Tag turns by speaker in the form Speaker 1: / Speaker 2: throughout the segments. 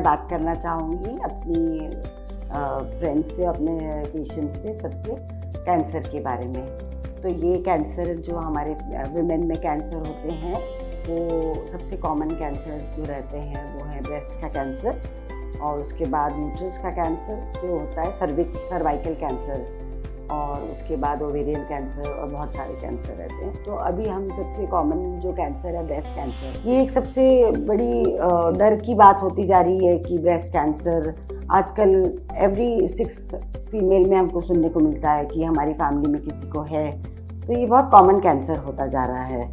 Speaker 1: बात करना चाहूँगी अपनी फ्रेंड से, अपने पेशेंट से, सबसे कैंसर के बारे में। तो ये कैंसर जो हमारे विमेन में कैंसर होते हैं, वो सबसे कॉमन कैंसर्स जो रहते हैं वो है ब्रेस्ट का कैंसर, और उसके बाद यूट्रस का कैंसर जो होता है, सर्वाइकल कैंसर, और उसके बाद ओवेरियन कैंसर, और बहुत सारे कैंसर रहते हैं। तो अभी हम सबसे कॉमन जो कैंसर है ब्रेस्ट कैंसर, ये एक सबसे बड़ी डर की बात होती जा रही है कि ब्रेस्ट कैंसर आजकल एवरी 6th फीमेल में हमको सुनने को मिलता है कि हमारी फैमिली में किसी को है। तो ये बहुत कॉमन कैंसर होता जा रहा है।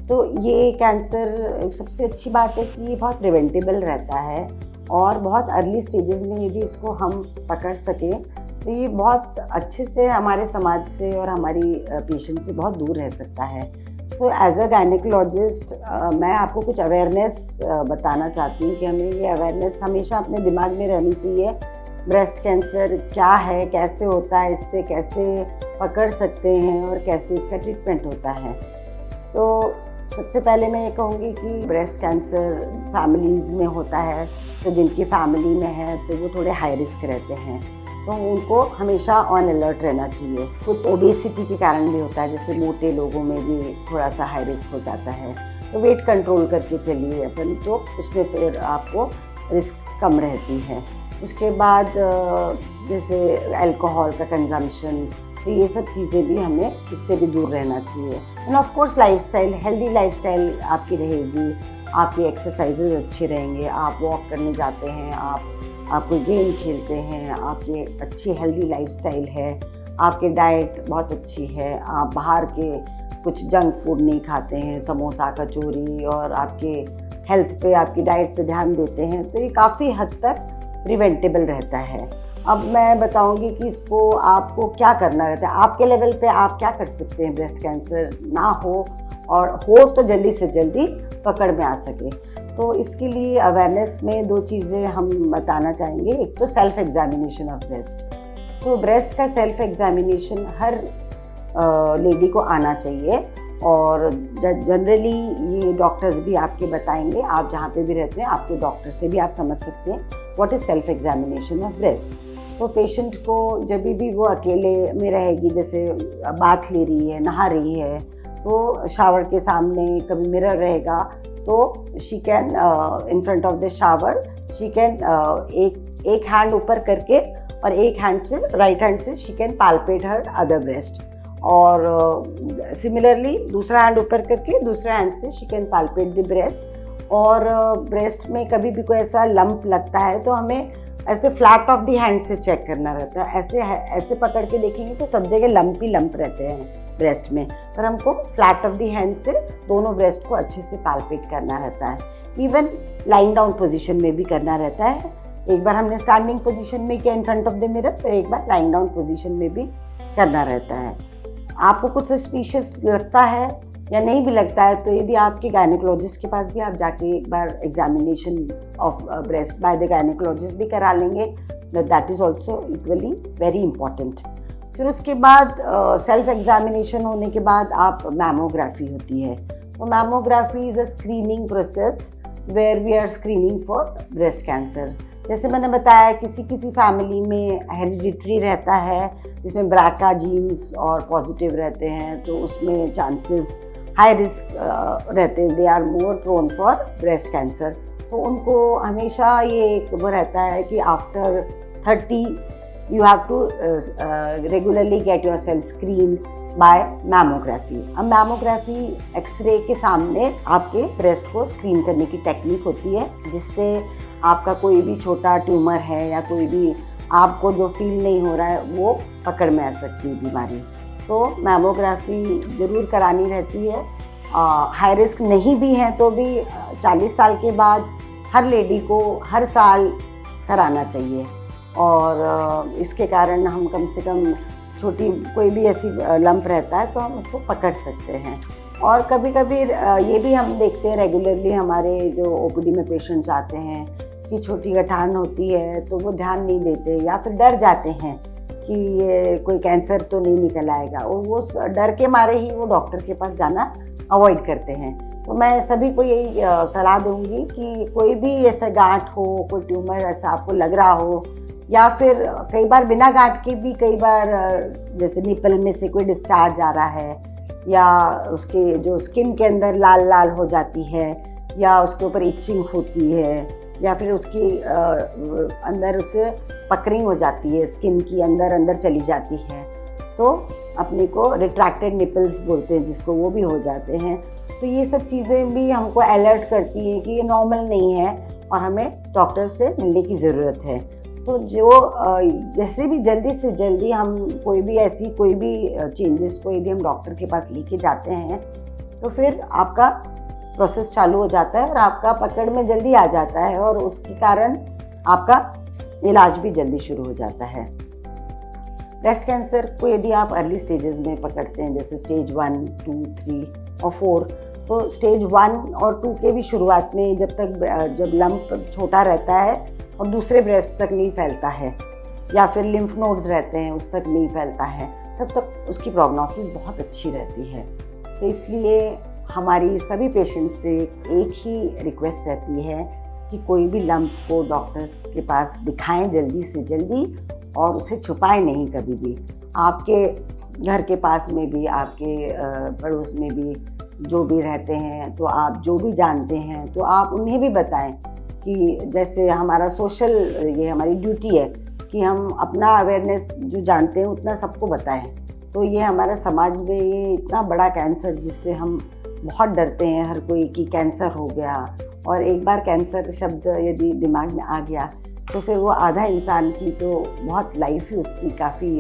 Speaker 1: तो ये कैंसर, सबसे अच्छी बात है कि ये बहुत प्रिवेंटेबल रहता है, और बहुत अर्ली स्टेजेस में यदि इसको हम पकड़ सकें तो ये बहुत अच्छे से हमारे समाज से और हमारी पेशेंट से बहुत दूर रह सकता है। तो एज अ गायनेकोलॉजिस्ट मैं आपको कुछ अवेयरनेस बताना चाहती हूँ कि हमें ये अवेयरनेस हमेशा अपने दिमाग में रहनी चाहिए। ब्रेस्ट कैंसर क्या है, कैसे होता है, इससे कैसे पकड़ सकते हैं, और कैसे इसका ट्रीटमेंट होता है। तो सबसे पहले मैं ये कहूँगी कि ब्रेस्ट कैंसर फैमिलीज़ में होता है, तो जिनकी फैमिली में है तो वो थोड़े हाई रिस्क रहते हैं, तो उनको हमेशा ऑन अलर्ट रहना चाहिए। कुछ ओबेसिटी के कारण भी होता है, जैसे मोटे लोगों में भी थोड़ा सा हाई रिस्क हो जाता है, तो वेट कंट्रोल करके चलिए अपन, तो उसमें फिर आपको रिस्क कम रहती है। उसके बाद जैसे अल्कोहल का कंजम्पशन, तो ये सब चीज़ें भी हमें इससे भी दूर रहना चाहिए। End of course lifestyle, healthy lifestyle आपकी रहेगी, आपकी एक्सरसाइजेज अच्छे रहेंगे, आप वॉक करने जाते हैं, आप कोई गेम खेलते हैं, आपकी अच्छी हेल्दी लाइफस्टाइल है, आपकी डाइट बहुत अच्छी है, आप बाहर के कुछ जंक फूड नहीं खाते हैं, समोसा, कचौरी, और आपके हेल्थ पे, आपकी डाइट पे ध्यान देते हैं, तो ये काफ़ी हद तक प्रिवेंटेबल रहता है। अब मैं बताऊंगी कि इसको आपको क्या करना रहता है, आपके लेवल पे आप क्या कर सकते हैं ब्रेस्ट कैंसर ना हो, और हो तो जल्दी से जल्दी पकड़ में आ सके। तो इसके लिए अवेयरनेस में 2 चीज़ें हम बताना चाहेंगे। एक तो सेल्फ एग्जामिनेशन ऑफ ब्रेस्ट। तो ब्रेस्ट का सेल्फ एग्जामिनेशन हर लेडी को आना चाहिए, और जनरली ये डॉक्टर्स भी आपके बताएंगे, आप जहाँ पे भी रहते हैं आपके डॉक्टर से भी आप समझ सकते हैं what is self examination of breast. तो पेशेंट को जब भी वो अकेले में रहेगी, जैसे बाथ ले रही है, नहा रही है, तो शावर के सामने कभी मिरर रहेगा, तो she can in front of the shower she can एक हैंड ऊपर करके और एक हैंड से, राइट हैंड से, she can palpate her other breast, और सिमिलरली दूसरा हैंड ऊपर करके दूसरा हैंड से she can palpate the breast. और ब्रेस्ट में कभी भी कोई ऐसा लंप लगता है तो हमें ऐसे फ्लैट ऑफ दी हैंड से चेक करना रहता है। ऐसे पकड़ के देखेंगे तो सब जगह लंप ही लंप रहते हैं ब्रेस्ट में, पर हमको फ्लैट ऑफ दी हैंड से दोनों ब्रेस्ट को अच्छे से पाल्पेट करना रहता है। इवन लाइन डाउन पोजीशन में भी करना रहता है। एक बार हमने स्टैंडिंग पोजीशन में किया in front of the mirror, तो एक बार लाइन डाउन पोजीशन में भी करना रहता है। आपको कुछ सस्पिशियस लगता है या नहीं भी लगता है, तो यदि आपके गायनेकोलॉजिस्ट के पास भी आप जाके एक बार examination of breast by the gynaecologist भी करा लेंगे, that is also equally very important. फिर उसके बाद सेल्फ एग्जामिनेशन होने के बाद आप मैमोग्राफी होती है। तो mammography is a screening process where we are screening for breast cancer. जैसे मैंने बताया, किसी फैमिली में हेरिडिटरी रहता है, जिसमें ब्राका जीन्स और पॉजिटिव रहते हैं, तो उसमें चांसेस हाई रिस्क रहते हैं, they are more prone for breast cancer. तो उनको हमेशा ये वो रहता है कि after 30 you have to regularly get yourself screened by mammography। अब मैमोग्राफी एक्सरे के सामने आपके ब्रेस्ट को स्क्रीन करने की टेक्निक होती है, जिससे आपका कोई भी छोटा ट्यूमर है या कोई भी आपको जो फील नहीं हो रहा है वो पकड़ में आ सकती है बीमारी। तो मैमोग्राफी ज़रूर करानी रहती है। हाई रिस्क नहीं भी है तो भी 40 साल के बाद हर लेडी को हर साल कराना चाहिए, और इसके कारण हम कम से कम छोटी कोई भी ऐसी लंप रहता है तो हम उसको पकड़ सकते हैं। और कभी कभी ये भी हम देखते हैं रेगुलरली, हमारे जो ओपीडी में पेशेंट्स आते हैं कि छोटी गठान होती है तो वो ध्यान नहीं देते या फिर डर जाते हैं कि ये कोई कैंसर तो नहीं निकल आएगा, और वो डर के मारे ही वो डॉक्टर के पास जाना अवॉइड करते हैं। तो मैं सभी को यही सलाह दूंगी कि कोई भी ऐसा गांठ हो, कोई ट्यूमर ऐसा आपको लग रहा हो, या फिर कई बार बिना गांठ के भी कई बार जैसे निपल में से कोई डिस्चार्ज आ रहा है, या उसके जो स्किन के अंदर लाल लाल हो जाती है, या उसके ऊपर इचिंग होती है, या फिर उसकी अंदर उसे पकरिंग हो जाती है, स्किन की अंदर अंदर चली जाती है, तो अपने को रिट्रैक्टेड निपल्स बोलते हैं जिसको, वो भी हो जाते हैं। तो ये सब चीज़ें भी हमको अलर्ट करती हैं कि ये नॉर्मल नहीं है और हमें डॉक्टर से मिलने की ज़रूरत है। तो जो जैसे भी जल्दी से जल्दी हम कोई भी चेंजेस कोई भी हम डॉक्टर के पास लेके जाते हैं, तो फिर आपका प्रोसेस चालू हो जाता है और आपका पकड़ में जल्दी आ जाता है, और उसके कारण आपका इलाज भी जल्दी शुरू हो जाता है। ब्रेस्ट कैंसर को यदि आप अर्ली स्टेजेस में पकड़ते हैं, जैसे स्टेज 1, 2, 3 और 4, तो स्टेज 1 और 2 के भी शुरुआत में जब लंप छोटा रहता है और दूसरे ब्रेस्ट तक नहीं फैलता है, या फिर लिम्फ नोड्स रहते हैं उस तक नहीं फैलता है, तब तक उसकी प्रोग्नोसिस बहुत अच्छी रहती है। तो इसलिए हमारी सभी पेशेंट्स से एक ही रिक्वेस्ट रहती है कि कोई भी लंप को डॉक्टर्स के पास दिखाएं जल्दी से जल्दी, और उसे छुपाएं नहीं कभी भी। आपके घर के पास में भी, आपके पड़ोस में भी जो भी रहते हैं, तो आप जो भी जानते हैं तो आप उन्हें भी बताएं कि जैसे हमारा ये हमारी ड्यूटी है कि हम अपना अवेयरनेस जो जानते हैं उतना सबको बताएं। तो ये हमारा समाज में ये इतना बड़ा कैंसर जिससे हम बहुत डरते हैं हर कोई कि कैंसर हो गया, और एक बार कैंसर शब्द यदि दिमाग में आ गया तो फिर वो आधा इंसान की तो बहुत लाइफ ही उसकी काफ़ी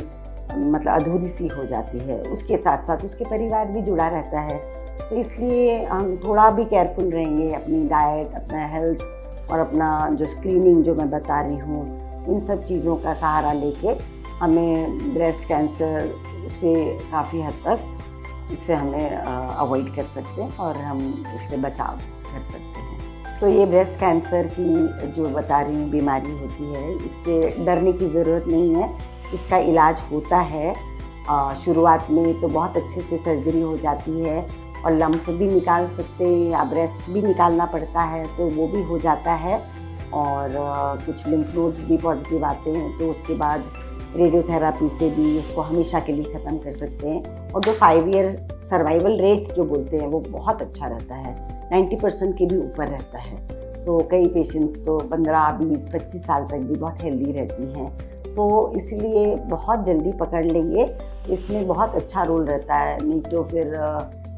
Speaker 1: मतलब अधूरी सी हो जाती है। उसके साथ साथ उसके परिवार भी जुड़ा रहता है। तो इसलिए हम थोड़ा भी केयरफुल रहेंगे, अपनी डाइट, अपना हेल्थ और अपना जो स्क्रीनिंग जो मैं बता रही हूँ, इन सब चीज़ों का सहारा लेके हमें ब्रेस्ट कैंसर से काफ़ी हद तक इससे हमें अवॉइड कर सकते हैं और हम इससे बचाव कर सकते हैं। तो ये ब्रेस्ट कैंसर की जो बता रही हूँ बीमारी होती है, इससे डरने की ज़रूरत नहीं है। इसका इलाज होता है। शुरुआत में तो बहुत अच्छे से सर्जरी हो जाती है और लंप भी निकाल सकते हैं या ब्रेस्ट भी निकालना पड़ता है तो वो भी हो जाता है, और कुछ लिम्फ नोड्स भी पॉजिटिव आते हैं तो उसके बाद रेडियोथेरापी से भी उसको हमेशा के लिए ख़त्म कर सकते हैं। और जो 5 ईयर सर्वाइवल रेट जो बोलते हैं वो बहुत अच्छा रहता है, 90% के भी ऊपर रहता है। तो कई पेशेंट्स तो 15, 20, 25 साल तक भी बहुत हेल्दी रहती हैं। तो इसलिए बहुत जल्दी पकड़ लेंगे, इसमें बहुत अच्छा रोल रहता है। नहीं तो फिर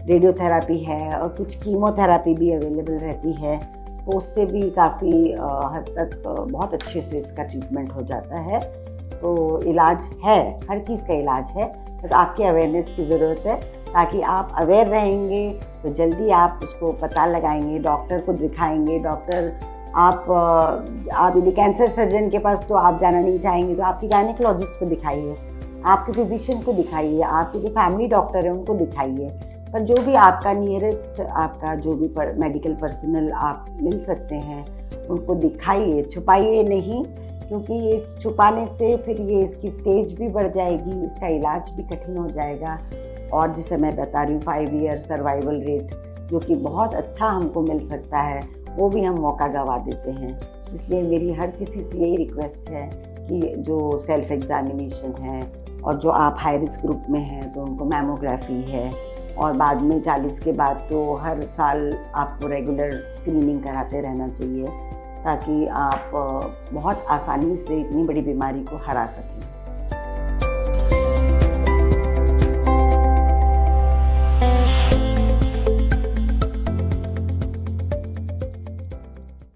Speaker 1: रेडियोथेरापी है और कुछ कीमोथेरापी भी अवेलेबल रहती है, तो उससे भी काफ़ी हद तक बहुत अच्छे से इसका ट्रीटमेंट हो जाता है। तो इलाज है, हर चीज़ का इलाज है, बस आपकी अवेयरनेस की ज़रूरत है। ताकि आप अवेयर रहेंगे तो जल्दी आप उसको पता लगाएंगे, डॉक्टर को दिखाएंगे। डॉक्टर आप यदि कैंसर सर्जन के पास तो आप जाना नहीं चाहेंगे तो आपकी गायनेकोलॉजिस्ट को दिखाइए, आपके फिजिशियन को दिखाइए, आपके जो फैमिली डॉक्टर हैं उनको दिखाइए। पर जो भी आपका नियरेस्ट, आपका जो भी मेडिकल पर्सनल आप मिल सकते हैं उनको दिखाइए, छुपाइए नहीं, क्योंकि ये छुपाने से फिर ये इसकी स्टेज भी बढ़ जाएगी, इसका इलाज भी कठिन हो जाएगा। और जिसे मैं बता रही हूँ 5 ईयर सर्वाइवल रेट जो कि बहुत अच्छा हमको मिल सकता है, वो भी हम मौका गंवा देते हैं। इसलिए मेरी हर किसी से यही रिक्वेस्ट है कि जो सेल्फ एग्जामिनेशन है और जो आप हाई रिस्क ग्रुप में हैं तो उनको मैमोग्राफी है, और बाद में 40 के बाद तो हर साल आपको रेगुलर स्क्रीनिंग कराते रहना चाहिए ताकि आप बहुत आसानी से इतनी बड़ी बीमारी को हरा सकें।